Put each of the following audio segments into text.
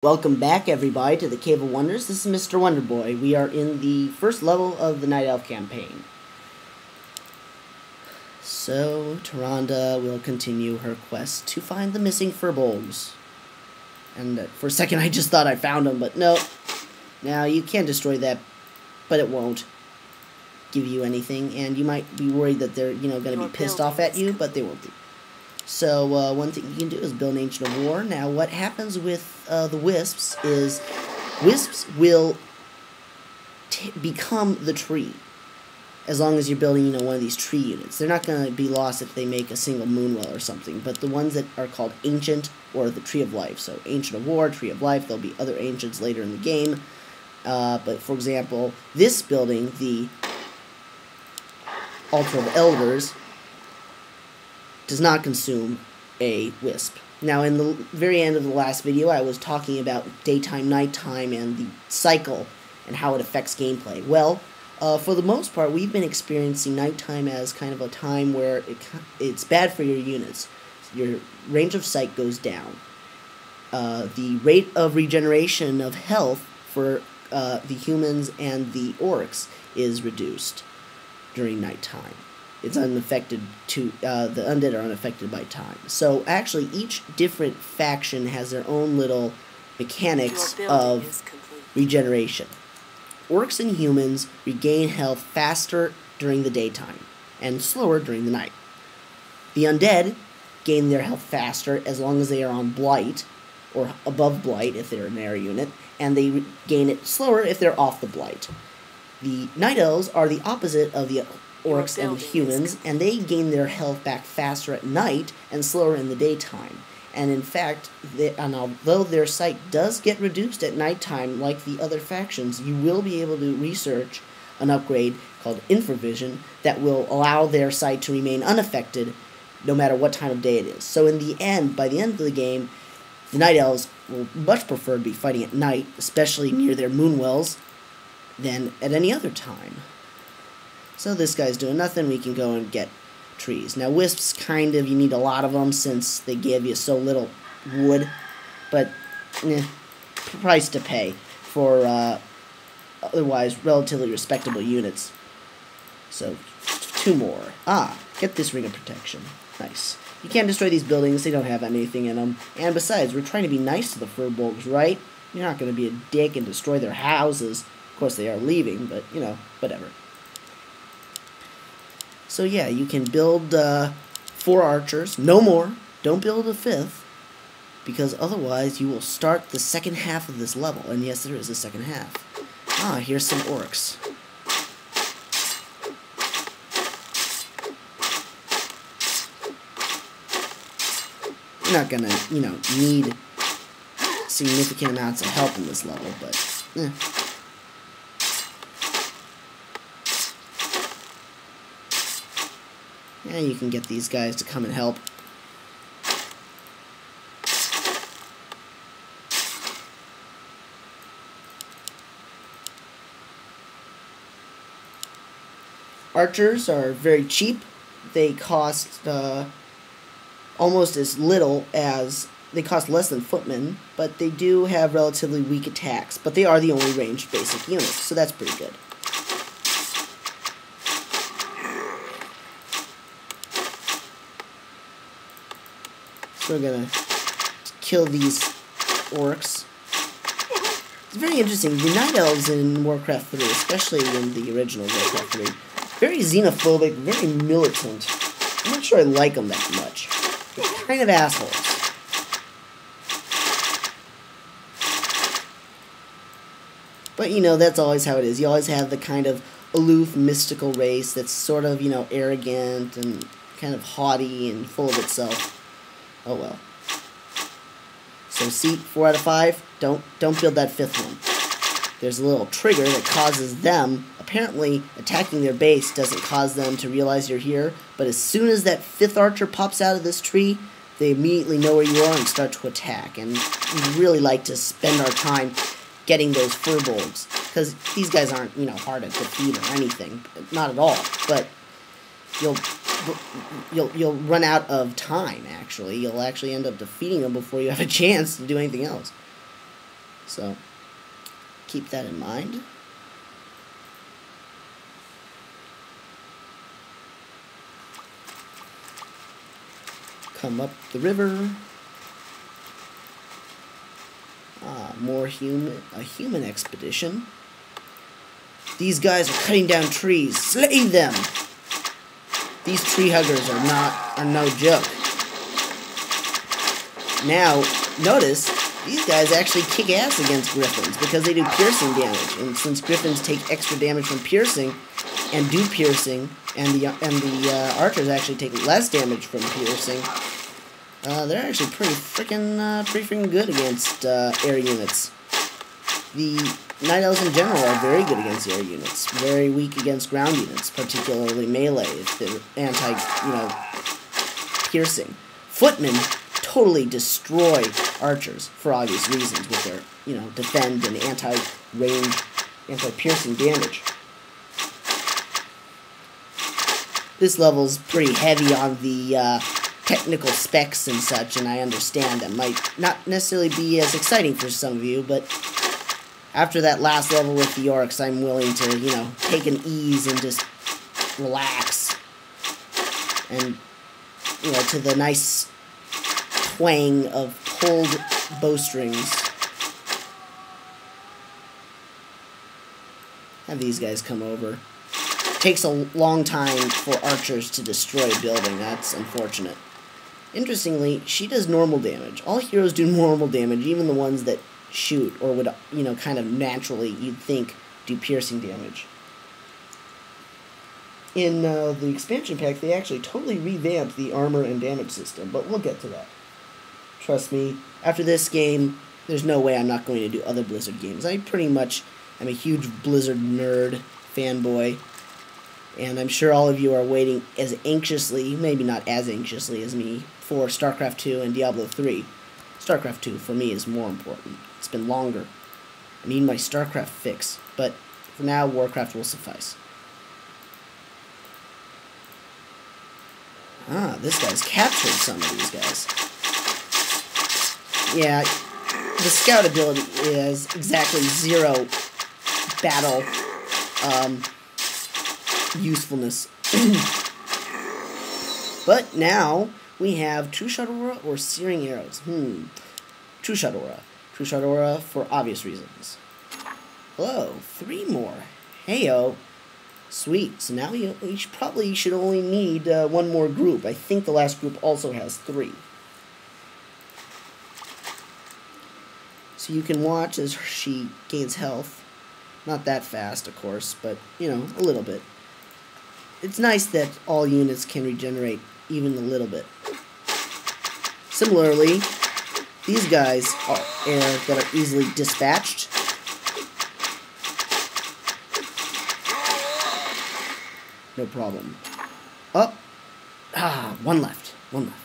Welcome back, everybody, to the Cave of Wonders. This is Mr. Wonderboy. We are in the first level of the Night Elf campaign. So, Tyrande will continue her quest to find the missing furbolgs. And for a second, I just thought I found them, but no. Now, you can destroy that, but it won't give you anything. And you might be worried that they're, going to be pissed off at you, but they won't be. So, one thing you can do is build an Ancient of War. Now, what happens with the wisps is wisps will become the tree as long as you're building, one of these tree units. They're not going to be lost if they make a single moonwell or something, but the ones that are called Ancient or the Tree of Life. So, Ancient of War, Tree of Life, there'll be other Ancients later in the game. But, for example, this building, the Altar of Elders, does not consume a wisp. Now, in the very end of the last video, I was talking about daytime, nighttime, and the cycle, and how it affects gameplay. Well, for the most part, we've been experiencing nighttime as kind of a time where it's bad for your units. Your range of sight goes down. The rate of regeneration of health for the humans and the orcs is reduced during nighttime. It's unaffected to, the undead are unaffected by time. So, actually, each different faction has their own little mechanics of regeneration. Orcs and humans regain health faster during the daytime, and slower during the night. The undead gain their health faster as long as they are on Blight, or above Blight if they're an area unit, and they gain it slower if they're off the Blight. The Night Elves are the opposite of the orcs and humans, and they gain their health back faster at night and slower in the daytime. And in fact, although their sight does get reduced at nighttime like the other factions, you will be able to research an upgrade called Infravision that will allow their sight to remain unaffected no matter what time of day it is. So in the end, by the end of the game, the Night Elves will much prefer to be fighting at night, especially near their moonwells, than at any other time. So this guy's doing nothing, we can go and get trees. Now wisps, you need a lot of them since they give you so little wood, but price to pay for otherwise relatively respectable units. So 2 more. Get this ring of protection. Nice. You can't destroy these buildings, they don't have anything in them. And besides, we're trying to be nice to the furbolgs, right? You're not going to be a dick and destroy their houses. Of course they are leaving, but, whatever. So yeah, you can build 4 archers, no more. Don't build a 5th, because otherwise you will start the second half of this level. And yes, there is a second half. Here's some orcs. You're not gonna, need significant amounts of help in this level, but yeah, you can get these guys to come and help. Archers are very cheap. They cost almost as little as... They cost less than footmen, but they do have relatively weak attacks. But they are the only ranged basic units, so that's pretty good. We're gonna kill these orcs. It's very interesting. The Night Elves in Warcraft 3, especially in the original Warcraft 3, very xenophobic, very militant. I'm not sure I like them that much. They're kind of assholes. But, that's always how it is. You always have the kind of aloof, mystical race that's sort of, arrogant and kind of haughty and full of itself. Oh well. So see, 4 out of 5. Don't build that 5th one. There's a little trigger that causes them. Apparently, attacking their base doesn't cause them to realize you're here. But as soon as that 5th archer pops out of this tree, they immediately know where you are and start to attack. And we really like to spend our time getting those furbolgs, because these guys aren't, hard to defeat or anything. Not at all. But you'll run out of time, actually. You'll actually end up defeating them before you have a chance to do anything else. So keep that in mind. Come up the river. More a human expedition. These guys are cutting down trees. Slay them! These tree huggers are no joke. Now, notice, these guys actually kick ass against griffins because they do piercing damage. And since griffins take extra damage from piercing and do piercing, and the archers actually take less damage from piercing, they're actually pretty freaking good against air units. The Night Elves in general are very good against air units, very weak against ground units, particularly melee if they're anti-piercing. Footmen totally destroy archers for obvious reasons with their, defend and anti-range, anti-piercing damage. This level's pretty heavy on the technical specs and such, and I understand that might not necessarily be as exciting for some of you, but after that last level with the orcs, I'm willing to, take an ease and just relax. And, to the nice twang of pulled bowstrings. Have these guys come over. Takes a long time for archers to destroy a building. That's unfortunate. Interestingly, she does normal damage. All heroes do normal damage, even the ones that shoot, or would, kind of naturally, you'd think, do piercing damage. In the expansion pack, they actually totally revamped the armor and damage system, but we'll get to that. Trust me, after this game, there's no way I'm not going to do other Blizzard games. I pretty much am a huge Blizzard nerd, fanboy, and I'm sure all of you are waiting as anxiously, maybe not as anxiously as me, for StarCraft 2 and Diablo 3. StarCraft 2, for me, is more important. It's been longer. I need my StarCraft fix, but for now, Warcraft will suffice. This guy's captured some of these guys. Yeah, the scout ability is exactly 0 battle usefulness. But now we have True Shot Aura or Searing Arrows. True Shot Aura. True Shot Aura for obvious reasons. Hello, 3 more. Heyo. Sweet. So now we probably should only need 1 more group. I think the last group also has 3. So you can watch as she gains health. Not that fast, of course, but, a little bit. It's nice that all units can regenerate even a little bit. Similarly, these guys that are easily dispatched. No problem. Oh! 1 left. 1 left.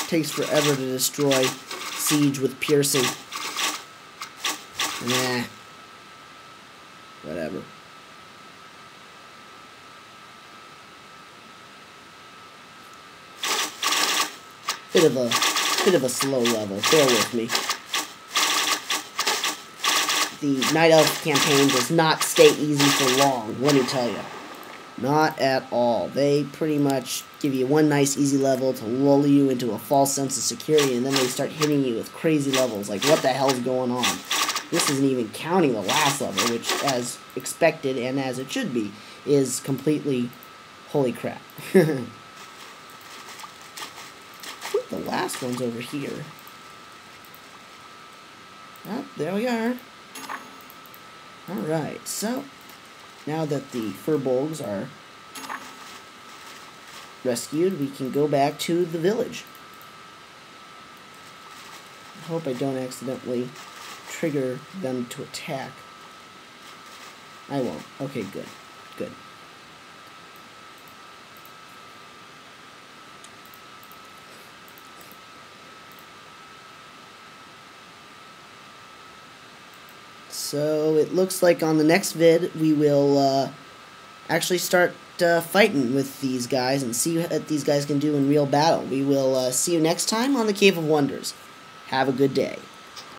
Takes forever to destroy siege with piercing. Nah. Whatever. Bit of a slow level. Bear with me. The Night Elf campaign does not stay easy for long, let me tell you. Not at all. They pretty much give you one nice easy level to lull you into a false sense of security, and then they start hitting you with crazy levels, like what the hell's going on? This isn't even counting the last level, which, as expected and as it should be, is completely holy crap. I think the last one's over here. Oh, there we are. Alright, so now that the furbolgs are rescued, we can go back to the village. I hope I don't accidentally trigger them to attack. I won't. Okay, good. Good. So it looks like on the next vid we will actually start fighting with these guys and see what these guys can do in real battle. We will see you next time on the Cave of Wonders. Have a good day.